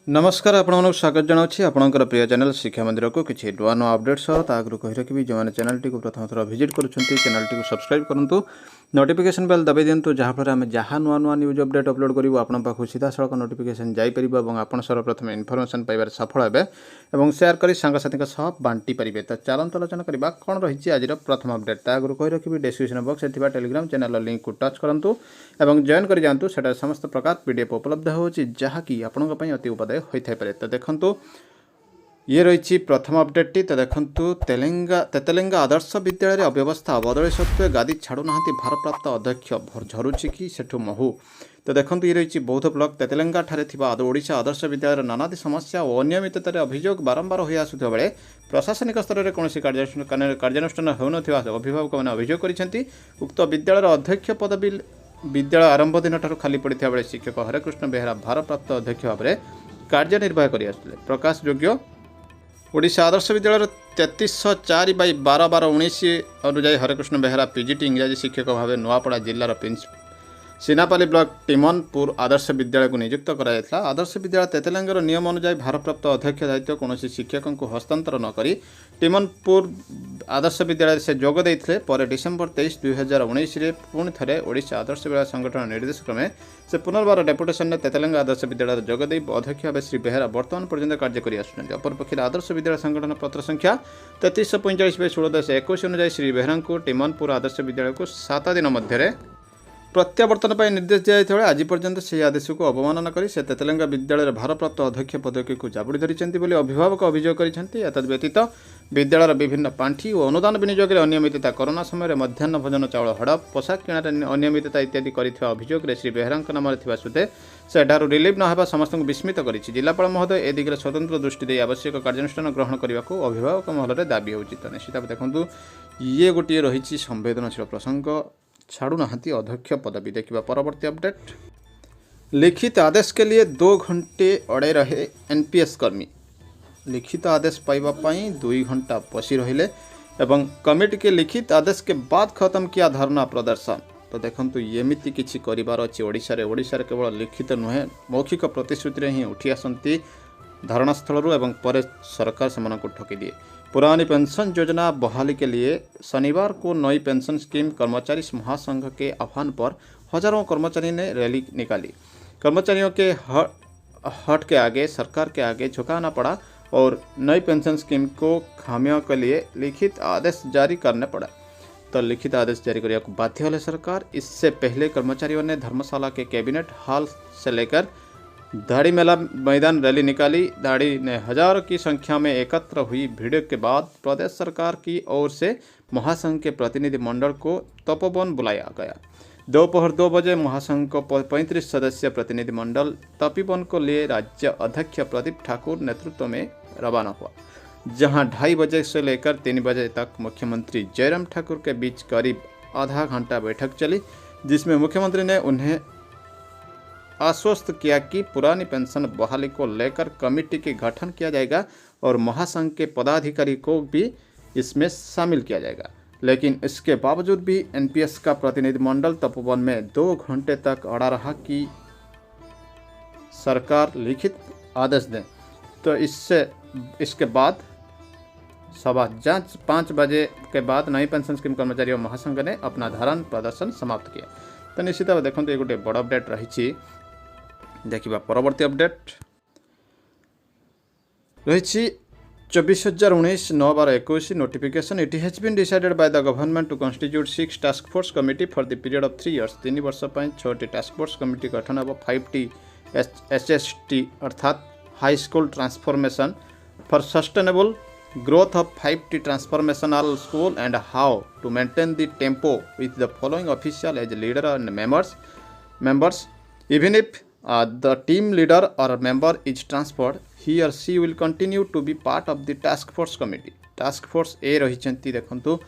नमस्कार आपण स्वागत जनावि आपणकर प्रिय चैनल शिक्षा मंदिर को किसी नुआ नुआ अपडेट सह आगु कही रखी जो मैंने चैनल टी प्रथम थर विजिट करुँच चैनल टी सब्सक्राइब करूँ नोटिफिकेशन बेल दबाई दिंतु जहाँफल आम जहाँ नुआ नुआ न्यूज अपडेट अपलोड करूँ आपन पाखु सीधा सड़क नोटिफिकेशन जापर और आप सर्वप्रथम इनफर्मेशन पाइबार सफल हे और सेयार कर सांगसाथी सह बांटी पारे। तो चलते आलोचना करवा कौन रही आज प्रथम अपडेट आगु कही रखी डिस्क्रिप्शन बॉक्स में टेलीग्राम चैनल लिंक को टच करूँ और जॉइन कर जातु से समस्त प्रकार पीडीएफ उपलब्ध होची जहाँकि आपंक अति उपादेय होता है। तो देखो ये रही प्रथम अपडेट टी। तो देखो तेतेलेंगा आदर्श विद्यालय अव्यवस्था बदल सत्वे गादी छाड़ूना भारप्राप्त अध्यक्ष झरुची कि सेठू महू। तो देखो ये रही बौद्ध ब्लॉक तेतेलेंगा ठारे ओडिशा आदर्श विद्यालय नानादी समस्या और अनियमिततार अभियोग बारंबार हो आसुवा बेले प्रशासनिक स्तर में कौन कार्यानुष्ठान होना अभिभावक मैंने अभियोग कर उक्त विद्यालय अध्यक्ष पदवी विद्यालय आरंभ दिन खाली पड़ता बेले शिक्षक हरेकृष्ण बेहेरा भारप्राप्त अध्यक्ष भाव में कार्यनिर्वाह कर प्रकाश योग्य ओडिशा आदर्श विद्यालय 3304/12/19 अनुजाई हरेकृष्ण बेहेरा पीजीटी इंग्राजी शिक्षक भाव नुआपड़ा जिलार सीनापाली ब्लॉक टिमनपुर आदर्श विद्यालय को नियुक्त कराया। आदर्श विद्यालय तेतेलेंगार नियम अनुसार भारप्राप्त अध्यक्ष दायित्व कौन शिक्षक को हस्तांतर नक टिमनपुर आदर्श विद्यालय से जोग देते पर डिसेम्बर 23, 2019 पुणी थे ओडिशा आदर्श विद्यालय संगठन निर्देश क्रमे से पुनर्बार डेपुटेशन में तेतेलेंगा आदर्श विद्यालय जोगदे अध्यक्ष भाव श्री बेहेरा वर्तमान पर्यंत कार्य कर अपरपक्ष आदर्श विद्यालय संगठन पत्र संख्या 3345/16/21 अनुसार श्री बेहेरा को टिमनपुर आदर्श विद्यालय को 7 दिन मध्य प्रत्यावर्तन पर निर्देश दिया आज पर्यंत से आदेश को अवमानना कर तेतेलेंगा विद्यालय भारप्राप्त अध्यक्ष पदवी को जाबुड़ी धरी अभिभावक अभियोग कर व्यतीत विद्यालय विभिन्न पांठि और अनुदान विनियोग में अनियमितता कोरोना समय मध्याह्न भोजन चाउल हड़प पोशाक किणार अनियमितता इत्यादि कर अभियोग श्री बेहेरा नाम सुधे सेठार रिलीफ न समस्त विस्मित कर जिलापाल महोदय ए दिगरे स्वतंत्र दृष्टि दे आवश्यक कार्यानुष्ठान ग्रहण करने को अभिभावक महल में दाबी होती। तो निश्चित भाव देखूँ ये गोटे रही संवेदनशील प्रसंग छाड़ूना अध्यक्ष पदवी। देखिए परवर्ती अपडेट लिखित आदेश के लिए 2 घंटे अड़े रहे एनपीएस कर्मी लिखित आदेश पाइबापी 2 घंटा बसी रहिले एवं कमिटी के लिखित आदेश के बाद खत्म किया धरना प्रदर्शन। तो देखो एमती किसी करार अच्छी ओडिशा केवल लिखित नुहे मौखिक प्रतिश्रुति ही उठी आसती धारणास्थल एवं पर सरकार से ठकी दिए। पुरानी पेंशन योजना बहाली के लिए शनिवार को नई पेंशन स्कीम कर्मचारी महासंघ के आह्वान पर हजारों कर्मचारी ने रैली निकाली। कर्मचारियों के हट के आगे सरकार के आगे झुकाना पड़ा और नई पेंशन स्कीम को खामियों के लिए लिखित आदेश जारी करने पड़ा। तो लिखित आदेश जारी करने को बाध्य है सरकार। इससे पहले कर्मचारियों ने धर्मशाला के कैबिनेट हॉल से लेकर दाढ़ी मेला मैदान रैली निकाली। दाढ़ी ने हजारों की संख्या में एकत्र हुई भीड़ के बाद प्रदेश सरकार की ओर से महासंघ के प्रतिनिधि मंडल को तपोवन बुलाया गया। दोपहर 2 बजे महासंघ को 35 सदस्य प्रतिनिधि मंडल तपोवन को लिए राज्य अध्यक्ष प्रदीप ठाकुर नेतृत्व में रवाना हुआ, जहां 2:30 बजे से लेकर 3 बजे तक मुख्यमंत्री जयराम ठाकुर के बीच करीब आधा घंटा बैठक चली, जिसमें मुख्यमंत्री ने उन्हें आश्वस्त किया कि पुरानी पेंशन बहाली को लेकर कमेटी के गठन किया जाएगा और महासंघ के पदाधिकारी को भी इसमें शामिल किया जाएगा। लेकिन इसके बावजूद भी एनपीएस का प्रतिनिधिमंडल तपोवन में 2 घंटे तक अड़ा रहा कि सरकार लिखित आदेश दें। तो इसके बाद सभा जांच 5 बजे के बाद नई पेंशन स्कीम कर्मचारी और महासंघ ने अपना धारण प्रदर्शन समाप्त किया। तो निश्चित भाव देखो ये गोटे बड़ अपडेट रही। देखिए परवर्ती अपडेट रही 24,019/9/21 notification. It has been decided by the government to constitute 6 task force committee for the period of 3 years. 3 वर्ष 6टी टास्क फोर्स कमिटी गठन हो। 5टी HST अर्थात high school transformation for sustainable growth of 5T transformational school and how to maintain the tempo with the following official as leader and members. Even if the team leader or member is transferred, he or she will continue to be part of the task force committee. Task force A रही देखो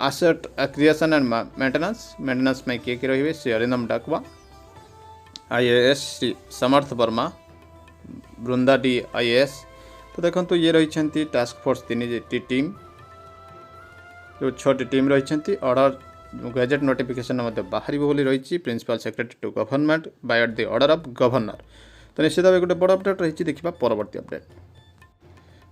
asset creation and maintenance में किए रही Shri Arindam डाकवा, IAS Shri Samarth Verma, Brinda D IAS। तो देखो ये रही task force 3टी टीम जो 6टी टीम रही। ऑर्डर गजेट नोटिफिकेशन बाहर रही principal secretary to government by the order of governor. तो निश्चित भाव गोटे बड़ अपडेट रही देखा परवर्ती अपडेट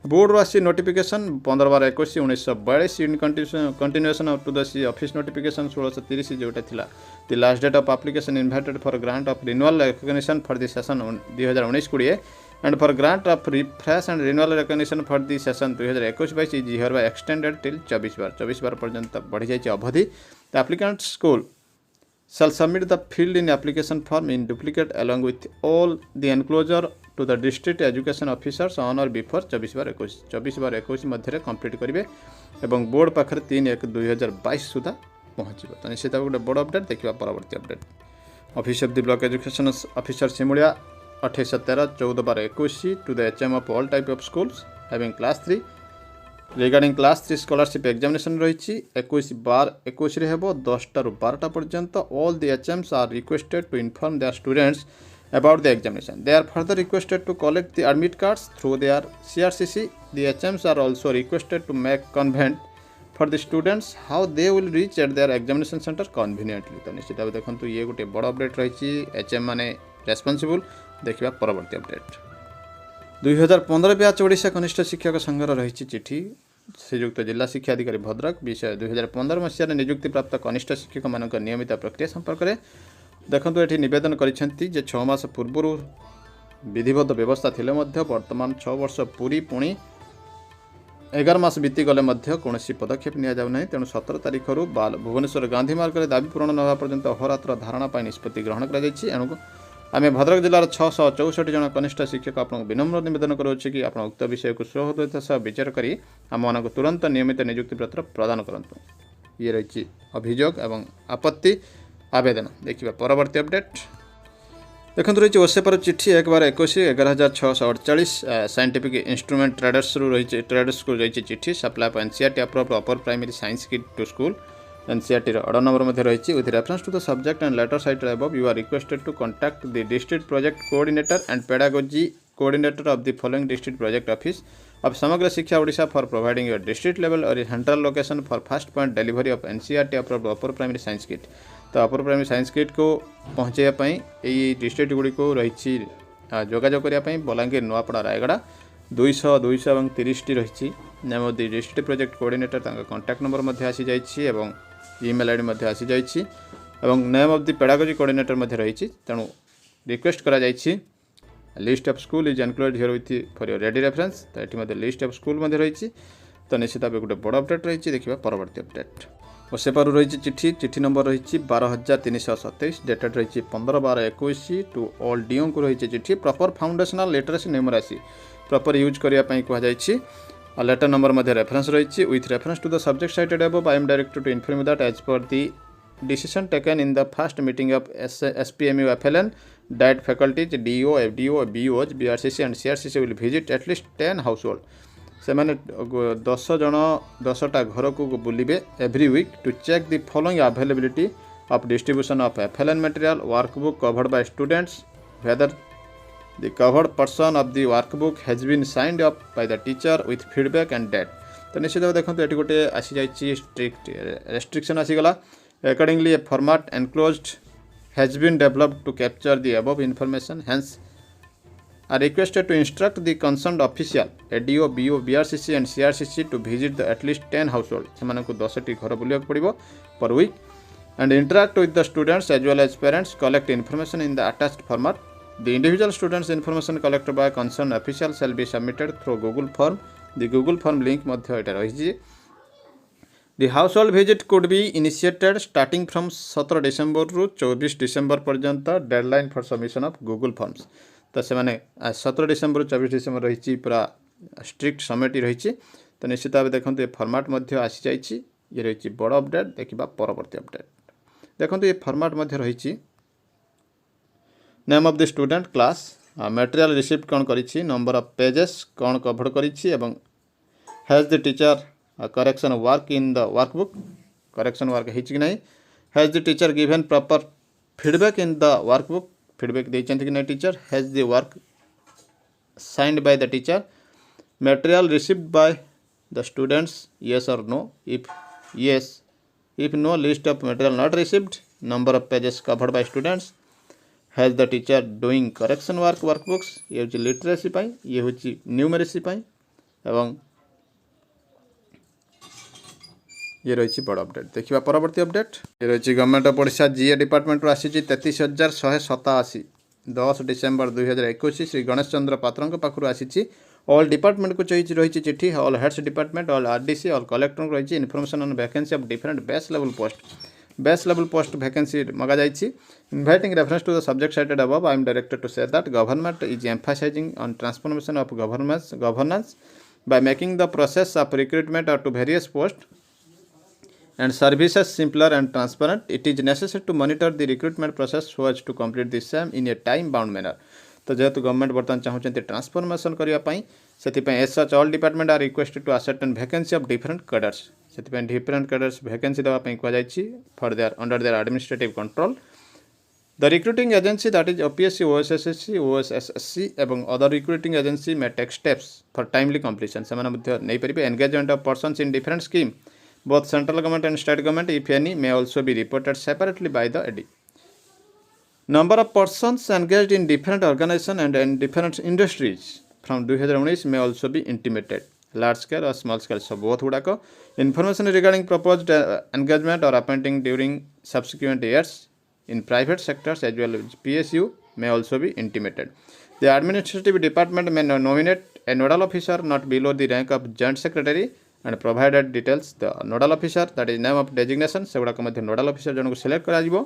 बोर्ड आसी notification 15/12/1942 in continuation to the C office notification 1630 जोटा थिला the last date of application invited for grant of renewal recognition for the session 2019-20 and for grant of refresh and renewal recognition for the session 2021-22 is here extended till 24 बार पर्यंत बढ़ी जाइए अवधि the applicant school shall submit the field in application form in duplicate along with all the enclosure to the district education officers on or before 24/21 Madhya complete करेंगे एवं board पाखे 3/1/2022 सुधा पहुँच तो निश्चित गोटे बड़ अपडेट देखा परवर्ती update office of the block education officer Simulia 28/13/14/21 to the HM of all type of schools having class 3 regarding class 3 scholarship examination रही 21/12 रे हेबो 10टा रु 12टा पर्यंत all the HMs are requested to inform their students about the examination. They are further requested to collect the admit cards through their CRCC. The HMs are also requested to make convent for the students how they will reach at their examination center conveniently. तो निश्चित भाव देखो ये गोटे बड़ update रही HM माने responsible देखा परवर्ती अपडेट 2015 बैच ओडिशा कनिष्ठ शिक्षक संघर रही चिठी श्रीजुक्त जिला शिक्षा अधिकारी भद्रक विषय 2015 मसीह नियुक्ति प्राप्त कनिष्ठ शिक्षक मान नियमित प्रक्रिया संपर्क में देखो ये नवेदन कर 6 मास पूर्व विधिबद्ध व्यवस्था थिले वर्तमान 6 वर्ष पूरी पुणी 11 मास बीतीगले कौन पदक्षेप नि जाऊना तेणु 17 तारीख भुवनेश्वर गांधी मार्ग में दाबी पूरण न पर्यंत अहोरात्र धारणा निष्पत्ति ग्रहण कर आम भद्रक जिलार 664 जन कनिष्ठ शिक्षक आपको विनम्र नवेदन करुच्छे कि आप उक्त विषय को सहृदयता सह विचार कर आम मान तुरंत नियमित नियुक्ति पत्र प्रदान करंतु ये रही अभियोग एवं आपत्ति आवेदन देखिए परवर्ती अपडेट देखो रही ओसेपर चिठी 1/21/11,648 साइंटिफिक इंस्ट्रूमेंट ट्रेडर्स रही ट्रेडर्स को रही चिठी supply of NCERT approved upper primary science kit to school NCERT order number मध्य रही with reference to the subject and letter cited above you are requested to contact the district project coordinator and pedagogy coordinator of the following district project office of Samagra Shiksha Odisha for providing your district level or central location for first point delivery of NCERT approved upper primary science kit तो अपर primary science kit को पहुँचाई यही district Gudi को रही जोगाजोग करने बलांगीर नुआपड़ा रायगड़ा 200 और 30 रही name of the district project coordinator contact number आसी जाइए ईमेल आईडी आसी जाइए name of the pedagogy coordinator रही तेणु रिक्वेस्ट करा जाइए list of school is included here with for your ready reference तो ये लिस्ट ऑफ स्कूल रही तो निश्चित भाव गोटे बड़ अपडेट रही देखा परवर्ती अपडेट ओसेपार रही चिठी नंबर रही 12,327 डेटेड रही 15/12/21 टू ऑल डीओ को रही चिठी proper foundational literacy numeracy proper use करने कहुई लेटर नंबर रेफरेंस रही with reference to the subject cited above I am directed to inform that as per the decision taken in the first meeting of SPMU FLN that faculties DO, FDO, BOs, BRCC and CRCC will visit at least 10 household से मैंने 10टा घर को बुलिबे every week to check the following availability of distribution of FLN material workbook covered by students whether the covered person of the workbook has been signed up by the teacher with feedback and date तो निश्चित देखो ये गोटे आसी जाइए strict restriction आसीगला accordingly a format enclosed has been developed to capture the above information hence are requested to instruct the concerned official ADO, BO, BRCC and CRCC to visit the at least 10 household semanku 10 T घर बुलिया पड़िबो per week and interact with the students as well as parents collect information in the attached format the individual students information collected by concerned official shall be submitted through Google form the Google form link मध्य एटा रही The household visit could be initiated starting from 17 December ru 24 December पर्यंत deadline for submission of Google forms तो से माने 17 December 24 December रही पूरा strict समेटी रही तो निश्चित भाव देखो ये फॉर्मेट मध्य आसी जाइए ये रही बड़ अपडेट देखा परवर्ती अपडेट देखो ये फॉर्मेट रही name of the student class material received कौन करी नंबर ऑफ पेजेस कौन कवर करी has the teacher correction work in the workbook correction work है कि नहीं has the teacher given proper feedback in the workbook feedback देइछन कि नहीं teacher has the work signed by the teacher material received by the students yes or no if yes if no list of material not received number of pages covered by students has the teacher doing correction workbooks ये हूँ literacy ये हूँ numeracy एवं ये रही बड़ update. देखा परवर्ती अपडेट ये रही government of Odisha GA department आसी 33,187 10 डिसेम्बर 2021 श्री गणेश चंद्र पात्र पाखु आसी ऑल डिपार्टमेंट को रही चिठी all heads department all RDC all collector रही information on vacancy of different base level post vacancy मगा जाइए inviting reference to the subject cited above I am directed to say that government is emphasising on transformation of governance by making the process of recruitment to various posts and services simpler and transparent. It is necessary to monitor the recruitment process so as to complete the same in a time bound manner. तो जेहेतु government बर्तमान चाहते transformation करने से as such all department are requested to ascertain vacancy of different cadres से different cadres vacancy देवाई कहुई for their under their administrative control. The recruiting agency that is OPSC, OSSC, OSSC एवं other recruiting agency may take steps for timely completion. से नहीं पारे engagement of persons in different scheme, both central government and state government, if any, may also be reported separately by the AD. Number of persons engaged in different organization and in different industries from 2019 may also be intimated. Large scale or small scale, so both गुड़ाक information regarding proposed engagement or appointing during subsequent years in private sectors as well as PSU may also be intimated. The administrative department may nominate a nodal officer not below the rank of joint secretary and provided details the nodal officer that is name of designation से गुड़ाक nodal officer जन को select करा.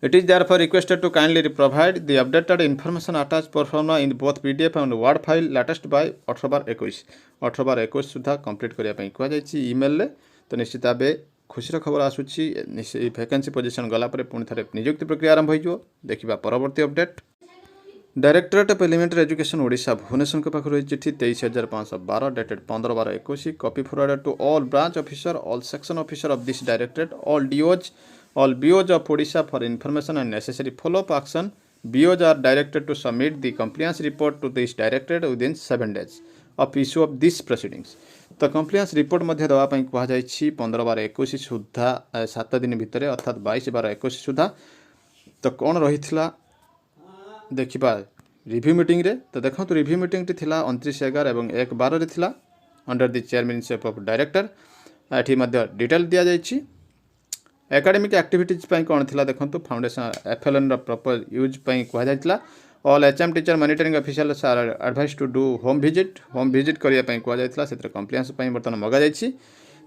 It is therefore requested to kindly provide the updated information attached performed in both PDF and Word file latest by 18/21 Sudha complete करने कहुई email रे. तो निश्चित भाव खुशी खबर आसूची वैकेंसी पोजीशन गलापर पुणी थे नियुक्ति प्रक्रिया आरंभ हो. देखा परवर्ती update directorate of elementary education Odisha Bhubaneswar पाखु रही चिठी 23,512 dated 15/12/21 copy forwarded to all branch officer all section officer of this directorate all DOs all BOs of Odisha for information and necessary follow up action. BOs are directed to submit the compliance report to this directorate within 7 days of issue of this proceedings. तो compliance report देवाई कहुई 15/12/21 सुधा 7 दिन भितर अर्थात 22/12/21 सुधा. तो कौन रही देखा रिव्यू मीटिंग रे. तो देखो तो रिव्यू मीटिंग टी 29/11 और 1/12 थिला under the chairmanship of director. एठी डिटेल दि जाइए एकेडमिक एक्टिविटीज कौन थिला देखो फाउंडेशन FLN प्रॉपर यूज कहुई. All HM teacher monitoring officials are advise to do home visit करने कहुई से कंप्लायंस बर्तमान मगा जाइए.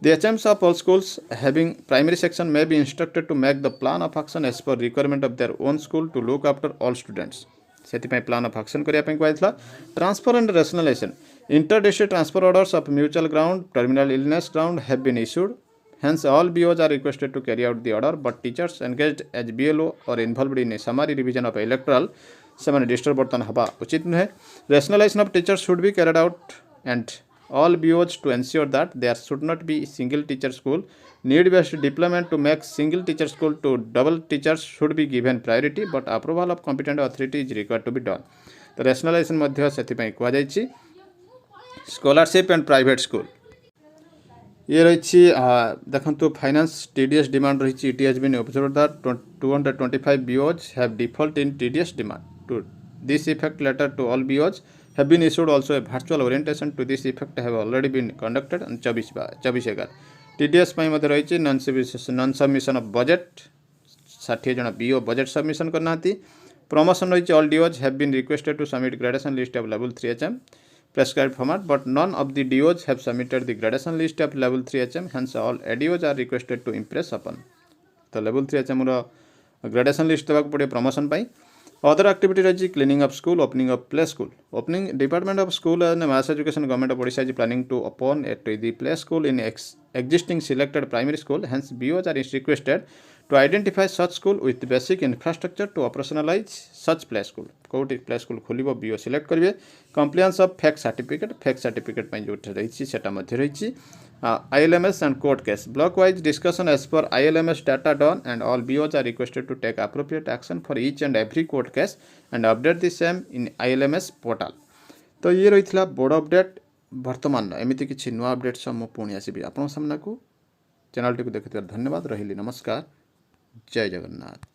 The HMs of all schools having primary section may be instructed to make the plan of action as per requirement of their own school to look after all students. से plan of action करने कहुई. Transfer and rationalization inter district transfer orders of mutual ground terminal illness ground have been issued. Hence, all BOs are requested to carry out the order, but teachers engaged as BLO or involved in a summary revision of electoral से disturb बर्तन हवा उचित नुहे. Rationalisation of teachers should be carried out and all BOs to ensure that there should not be single teacher school. Need-based deployment to make single teacher school to double teachers should be given priority, but approval of competent authority is required to be done. तो rationalization मध्य से कहुई scholarship and private school ये रही देखो finance TDS demand रही. It has been observed that 225 BOs have default in TDS demand. To this effect, letter to all BOs have been issued. Also a virtual orientation to this effect have already been conducted on 24/11. TDS रही non submission of budget 60 जन BO budget submission करना. Promotion रही all DOs have been requested to submit gradation list of level 3 HM prescribed format, but none of the DOs have submitted the gradation list of level 3 HM. Hence all ADOs are requested to impress upon. तो level 3 HM रो gradation list देवाक पड़े promotion पाई. Other activity रही cleaning of school, opening of play school. Opening Department of School and Mass Education Government of Odisha is planning to open the play school in existing selected primary school. Hence BOs are requested to identify such school with basic infrastructure to operationalize such play school. कोटी play school खोल BO select करेंगे. Compliance of fake certificate जो रही सेटा रही. ILMS and court case block wise discussion as per ILMS data done, and all BOs are requested to take appropriate action for each and every court case and update the same in ILMS portal. तो ये रही बड़ update. बर्तमान एमती किसी नुआ update सब मुझे पुणी आसबि आपन सामना को. चैनल टी देखिथिबार धन्यवाद. रही नमस्कार. जय जगन्नाथ.